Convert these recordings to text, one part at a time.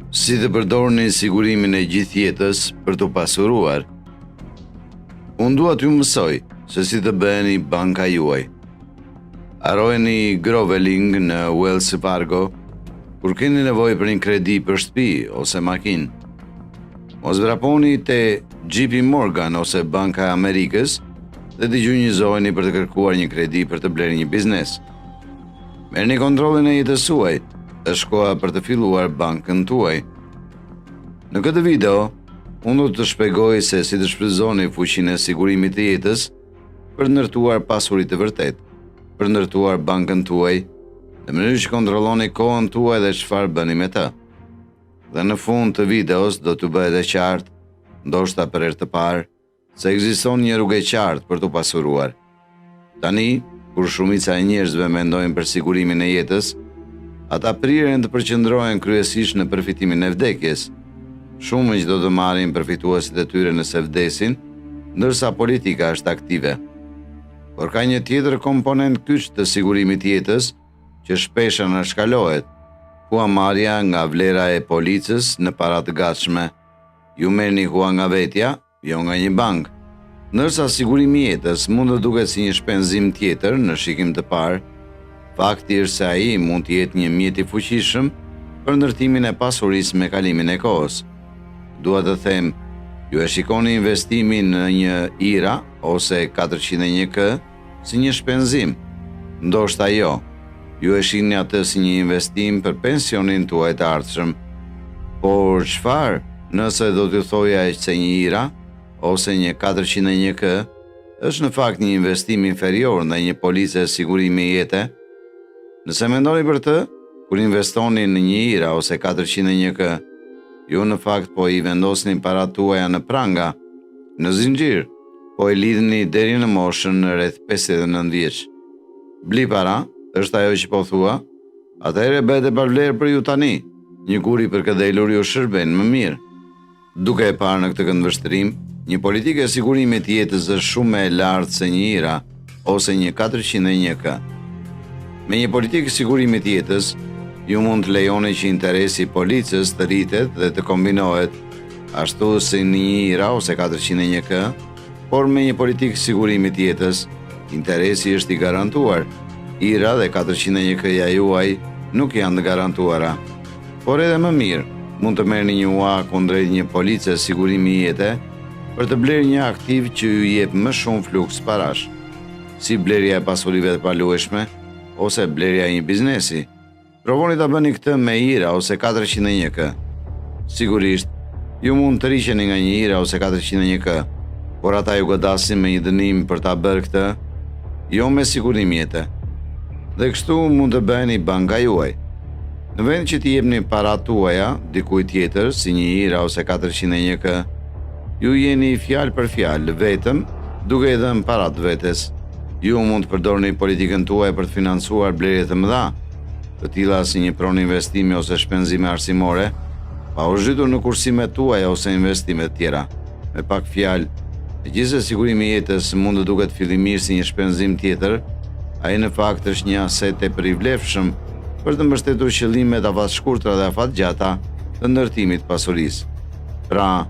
Si të përdorni sigurimin e gjithë jetës për të pasuruar. Unë dua t'ju mësoj se si të bëheni banka juaj. Harrojeni groveling në Wells Fargo kur keni nevojë për një kredi për shtëpi ose makinë. Mos vraponi te JP Morgan ose Banka e Amerikës dhe dëgjojeni për të kërkuar një kredi për të blerë një biznes. Merrni kontrollin e jetës suaj. Është koha për të filluar bankën tuaj. Në këtë video, unë do të shpjegoj se si të shfrytëzoni fuqinë e sigurimit të jetës për të ndërtuar pasuri të vërtet, për të ndërtuar bankën tuaj, në mënyrë që kontrolloni kohën tuaj dhe çfarë bëni me të. Dhe në fund të videos do t'ju bëhet e qartë, ndoshta për herë të parë, se ekziston një rrugë e qartë për të pasuruar. Tani, kur shumica e njerëzve mendojnë për sigurimin e jetës, ata prirën të përqendrohen kryesisht në përfitimin e vdekjes. Shumë që do të marrin përfituesit e tyre nëse vdesin, ndërsa politika është aktive. Por ka një tjetër komponent kyç të sigurimit të jetës që shpesh anashkalohet, huamarrja nga vlera e policës në para të gatshme. Ju merrni hua nga vetja, jo nga një bank. Ndërsa sigurimi i jetës mund të duket si një shpenzim tjetër në shikim të parë, fakti është se ai mund të jetë një mjet i fuqishëm për ndërtimin e pasurisë me kalimin e kohës. Dua të them, ju e shikoni investimin në një IRA ose 401k si një shpenzim, ndoshta jo. Ju e shihni atë si një investim për pensionin tuaj të ardhshëm. Por çfarë nëse do t'ju thoja se një IRA ose një 401k është në fakt një investim inferior ndaj një police sigurimi jete? Nëse mendoni për të, kur investoni në një IRA ose 401k, ju në fakt po i vendosni paratë tuaja në pranga, në zinxhir, po i lidhni deri në moshën rreth 59 vjeç. Bli para, është ajo që po thua, atëherë bëhet e pavlerë për ju tani, një kuri për këdhelur ju shërben më mirë. Duke e parë në këtë këndvështrim, një politikë e sigurimit të jetës është shumë më e lartë se një IRA ose një 401k. Me një politikë sigurimit të jetës, ju mund të lejoni që interesi i policës të rritet dhe të kombinohet, ashtu si në një IRA ose 401k, por me një politikë sigurimit të jetës, interesi është i garantuar. IRA dhe 401k-ja juaj nuk janë të garantuara. Por edhe më mirë, mund të merrni një ua kundrejt një police sigurimi jete për të blerë një aktiv që ju jep më shumë fluks parash, si blerja e pasurive të palueshme ose blerja e një biznesi. Provoni ta bëni këtë me IRA ose 401k. Sigurisht, ju mund të riqeni nga një IRA ose 401k, por ata ju godasin me një dënim për ta bërë këtë, jo me sigurim jete. Dhe kështu mund të bëheni banka juaj. Në vend që t'i jepni paratë tuaja dikujt tjetër si një IRA ose 401k, ju jeni fjalë për fjalë vetëm duke i dhënë paratë vetes. Ju mund të përdorni politikën tuaj për të financuar blerje të mëdha, të tilla si një pronë investimi ose shpenzime arsimore, pa u zhytur në kursimet tuaja ose investime të tjera. Me pak fjalë, megjithëse sigurimi i jetës mund të duket fillimisht si një shpenzim tjetër, ai në fakt është një aset tepër i vlefshëm për të mbështetur qëllimet afatshkurtra dhe afatgjata të ndërtimit të pasurisë. Pra,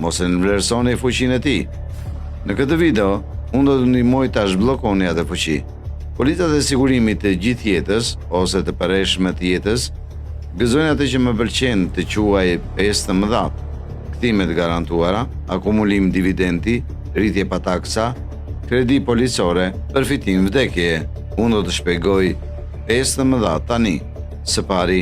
mos e vlerësoni fuqinë e tij. Në këtë video, unë do të ndihmoj ta zhbllokoni atë fuqi. Policat e sigurimit të gjithë jetës ose të përreshme të jetës gëzojnë atë që më pëlqen të quaj 5 të mëdhat: kthime të garantuara, akumulim dividendi, rritje pa taksa, kredi policore, përfitim vdekje. Unë do të shpjegoj 5 të mëdhat tani. Së pari,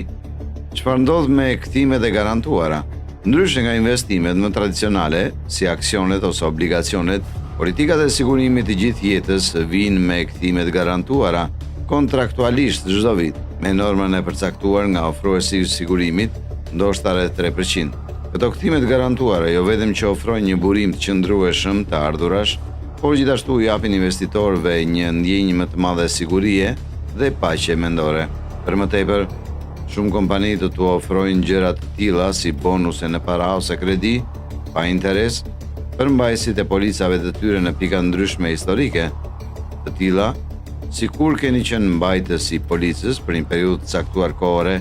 çfarë ndodh me kthimet e garantuara? Ndryshe nga investimet më tradicionale, si aksionet ose obligacionet, politikat e sigurimit të gjithë jetës vijnë me kthimet garantuara kontraktualisht çdo vit, me normën e përcaktuar nga ofruesi i sigurimit, ndoshta rreth 3%. Këto kthimet garantuara jo vetëm që ofrojnë një burim të qëndrueshëm të ardhurash, por gjithashtu japin investitorëve një ndjenjë më të madhe sigurie dhe paqe mendore. Për më tepër, shumë kompani do t'u ofrojnë gjëra të tilla si bonuse në para ose kredi pa interes për mbajtësit e policave të tyre në pika ndryshme historike, të tilla si kur keni qenë mbajtës i policës për një periudhë të caktuar kohore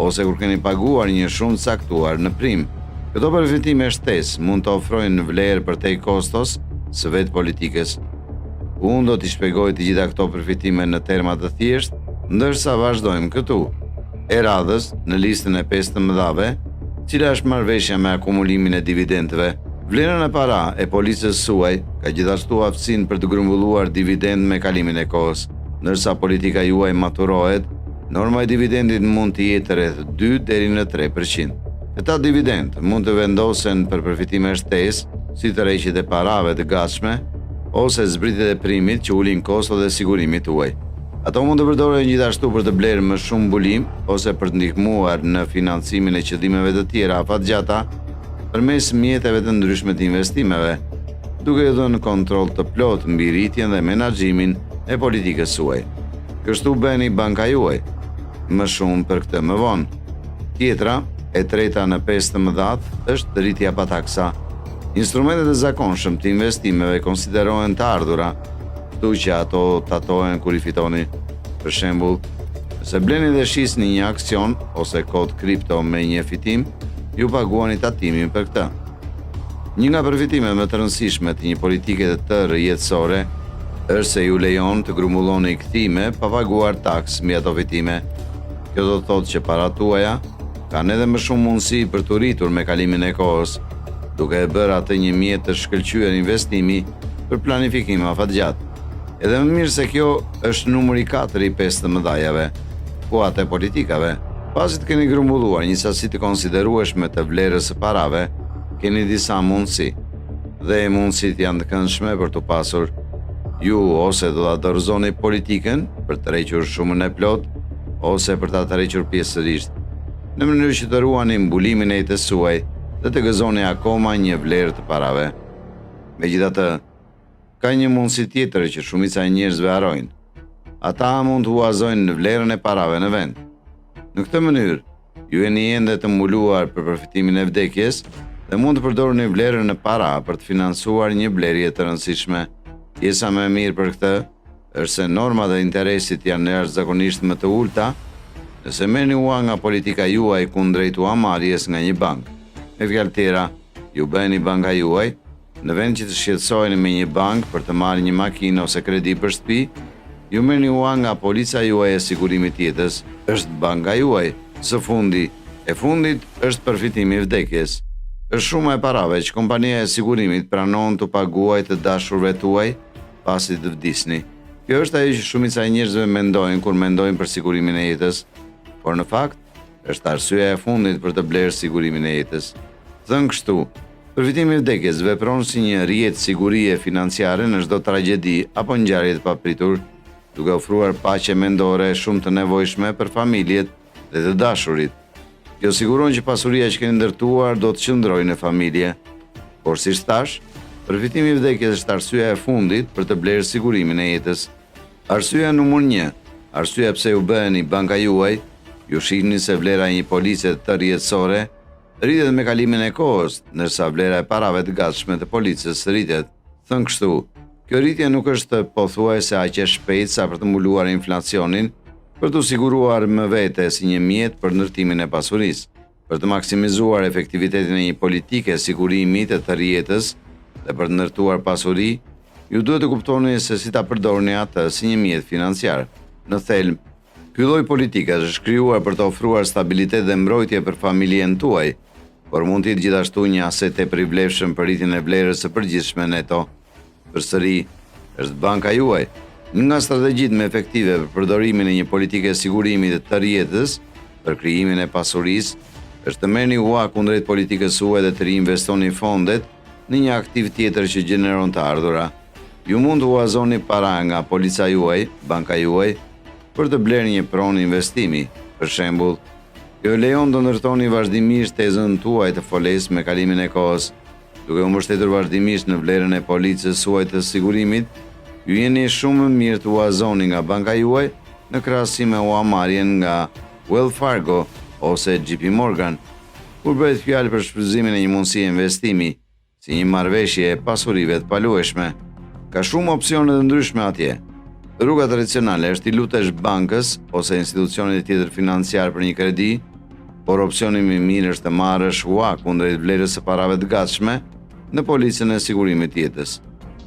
ose kur keni paguar një shumë të caktuar në prim. Këto përfitime shtesë mund të ofrojnë vlerë përtej kostos së vetë politikës. Unë do t'i shpjegoj të gjitha këto përfitime në terma të thjeshtë, ndërsa vazhdojmë këtu. E radhës, në listën e 15-ve, cila është marrëveshja me akumulimin e dividendëve. Vlerën e para e policës suaj ka gjithashtu aftësinë për të grumbulluar dividend me kalimin e kohës. Ndërsa politika juaj maturohet, norma e dividendit mund të jetë rreth 2 deri në 3%. Këta dividend mund të vendosen për përfitime shtesë, si tërheqjet e parave të gatshme, ose zbritjet e primit që ulin kostot e sigurimit tuaj. Ato mund të përdoren gjithashtu për të blerë më shumë mbulim ose për të ndihmuar në financimin e qëllimeve të tjera afatgjata përmes mjeteve të ndryshme të investimeve, duke i dhënë kontroll të plotë mbi rritjen dhe menaxhimin e politikës suaj. Kështu bëni banka juaj. Më shumë për këtë më vonë. Tjetra, e treta në 15, është rritja pa taksa. Instrumentet e zakonshëm të investimeve konsiderohen të ardhura, këtu që ato tatohen kur i fitoni. Për shembull, nëse bleni dhe shisni një aksion ose kod kripto me një fitim, ju paguani tatimin për këtë. Një nga përfitimet më të rëndësishme të një politike të tërë jetësore është se ju lejon të grumbulloni kthime pa paguar taks mbi ato fitime. Kjo do të thotë që parat tuaja kanë edhe më shumë mundësi për të rritur me kalimin e kohës, duke e bërë atë një mjet të shkëlqyer investimi për planifikim afatgjatë. Edhe më mirë se kjo është numri 4 i 15-jave, ku atë politikave. Pasi të keni grumbulluar një sasi të konsiderueshme të vlerës së parave, keni disa mundësi, dhe mundësit janë të këndshme për të pasur. Ju ose do ta dorëzoni politikën për të tërhequr shumën e plot, ose për ta tërhequr pjesërisht, në mënyrë që të ruani mbulimin e jetës suaj dhe të gëzoni akoma një vlerë të parave. Megjithatë, ka një mundësi tjetër që shumica e njerëzve harrojnë. Ata mund të huazojnë në vlerën e parave në vend. Në këtë mënyrë, ju jeni ende të mbuluar për përfitimin e vdekjes dhe mund të përdorni vlerën e para për të financuar një blerje të rëndësishme. Pjesa më e mirë për këtë është se normat dhe interesit janë jashtëzakonisht më të ulta nëse merrni ua nga politika juaj kundrejt uamarrjes nga një bankë. Me fjalë tjera, ju bëheni banka juaj, në vend që të shqetësoheni me një bankë për të marrë një makinë ose kredi për shtëpi, ju merrni ua nga polica juaj e sigurimit të jetës. Është banka juaj. Së fundi, e fundit është përfitimi i vdekjes. Është shuma e parave që kompania e sigurimit pranon të paguajë të dashurve tuaj pasi të vdisni. Kjo është ajo që shumica e njerëzve mendojnë kur mendojnë për sigurimin e jetës, por në fakt është arsyeja e fundit për të blerë sigurimin e jetës. Thënë kështu, përfitimi i vdekjes vepron si një rrjet sigurie financiare në çdo tragjedi apo ngjarje të papritur, duke ofruar paqe mendore shumë të nevojshme për familjet dhe të dashurit. Kjo siguron që pasuria që keni ndërtuar do të qëndrojë në familje. Por si thash, përfitimi i vdekjes është arsyeja e fundit për të blerë sigurimin e jetës. Arsyeja numër 1, arsyeja pse ju bëheni banka juaj, ju shihni se vlera e një police të rrjetësore rritet me kalimin e kohës, ndërsa vlera e parave të gatshme të policës rritet. Thënë kështu, kjo rritje nuk është pothuajse aq e shpejtë sa për të mbuluar inflacionin, për të siguruar më vete si një mjet për ndërtimin e pasurisë. Për të maksimizuar efektivitetin e një politike sigurimi të rrjetës dhe për të ndërtuar pasuri, ju duhet të kuptoni se si ta përdorni atë si një mjet financiar. Në thelb, ky lloj politike është krijuar për të ofruar stabilitet dhe mbrojtje për familjen tuaj, por mund të jetë gjithashtu një aset tepër i vlefshëm për rritjen e vlerës së përgjithshme neto. Përsëri, është banka juaj. Një nga strategjitë më efektive për përdorimin e një politike sigurimi të rrjetës për krijimin e pasurisë është të merrni ua kundrejt politikës suaj dhe të riinvestoni fondet në një aktiv tjetër që gjeneron të ardhura. Ju mund të huazoni para nga polica juaj, banka juaj, për të blerë një pronë investimi. Për shembull, kjo lejon të ndërtoni vazhdimisht tezën tuaj të folesë me kalimin e kohës, duke u mbështetur vazhdimisht në vlerën e policës suaj të sigurimit. Ju jeni shumë më mirë të huazoni nga banka juaj në krahasim me uamarrjen nga Wells Fargo ose JP Morgan, kur bëhet fjalë për shfrytëzimin e një mundësie investimi, si një marrëveshje e pasurive të palueshme. Ka shumë opsione të ndryshme atje. Rruga tradicionale është i lutesh bankës ose institucionit tjetër financiar për një kredi, por opsioni më i mirë është të marrësh hua kundrejt vlerës së parave të gatshme në policën e sigurimit të jetës.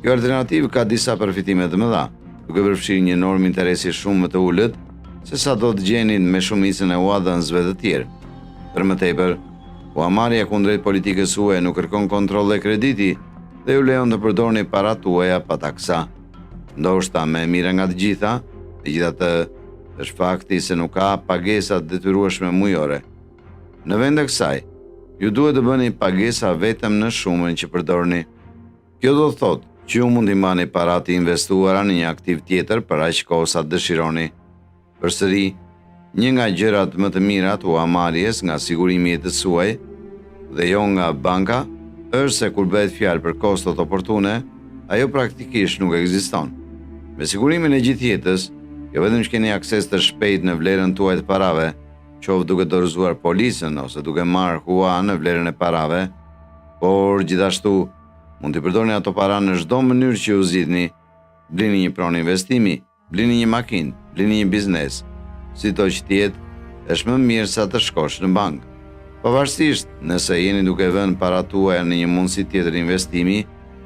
Kjo alternativë ka disa përfitime të mëdha, duke përfshirë një normë interesi shumë më të ulët se sa do të gjeni me shumicën e huadhënësve të tjerë. Për më tepër, huamarrja kundrejt politikës suaj nuk kërkon kontroll dhe krediti dhe ju lejon të përdorni paratë tuaja pa taksa. Ndoshta më e mira nga të gjitha, megjithatë është fakti se nuk ka pagesa të detyrueshme mujore. Në vend të kësaj, ju duhet të bëni pagesa vetëm në shumën që përdorni. Kjo do të thotë që ju mund t'i mbani paratë të investuara në një aktiv tjetër për aq kohë sa dëshironi. Përsëri, një nga gjërat më të mira të huamarrjes nga sigurimi i jetës suaj dhe jo nga banka është se kur bëhet fjalë për kostot oportune, ajo praktikisht nuk ekziston. Me sigurimin e gjithë jetës, jo vetëm që keni akses të shpejt në vlerën tuaj të parave, qoftë duke dorëzuar policën ose duke marrë hua në vlerën e parave, por gjithashtu mund t'i përdorni ato para në çdo mënyrë që ju zgjidhni. Blini një pronë investimi, blini një makinë, blini një biznes. Sito që tjetë, është më mirë sa të shkosh në bankë. Pavarësisht nëse jeni duke vënë paratë tuaja në një mundësi tjetër investimi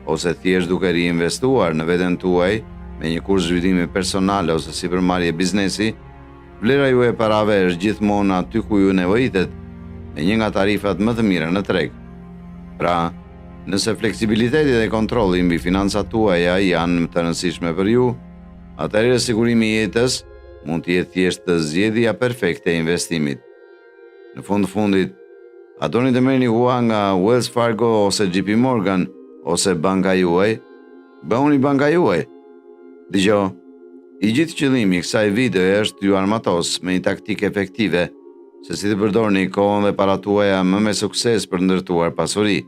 ose thjesht duke riinvestuar në veten tuaj me një kurs zhvillimi personal ose sipërmarrje biznesi, vlera juaj e parave është gjithmonë aty ku ju nevojitet me një nga tarifat më të mira në treg. Pra, nëse fleksibiliteti dhe kontrolli mbi financat tuaja janë më të rëndësishme për ju, atëherë sigurimi i jetës mund të jetë thjesht të zgjedhja perfekte e investimit. Në fund të fundit, a doni të merrni hua nga Wells Fargo ose JP Morgan ose banka juaj? Bëuni banka juaj. Dgjoj, i gjithë qëllimi i kësaj videoje është t'ju armatos me një taktikë efektive se si të përdorni kohën dhe paratë tuaja më me sukses për ndërtuar pasuri.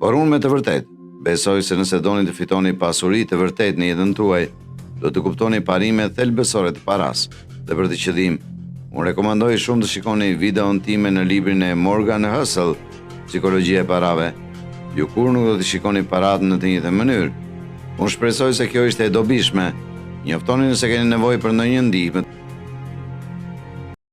Por unë me të vërtet, besoj se nëse doni të fitoni pasuri të vërtet në jetën tuaj, do të kuptoni parimet thelbësore të paras. Dhe për të qëllim, unë rekomandoj shumë të shikoni videon time në librin e Morgan Housel, Psikologjia e parave. Ju kur nuk do të shikoni paratë në të njëjtën mënyrë. Unë shpresoj se kjo ishte e dobishme. Njoftoni nëse keni nevojë për ndonjë ndihmë.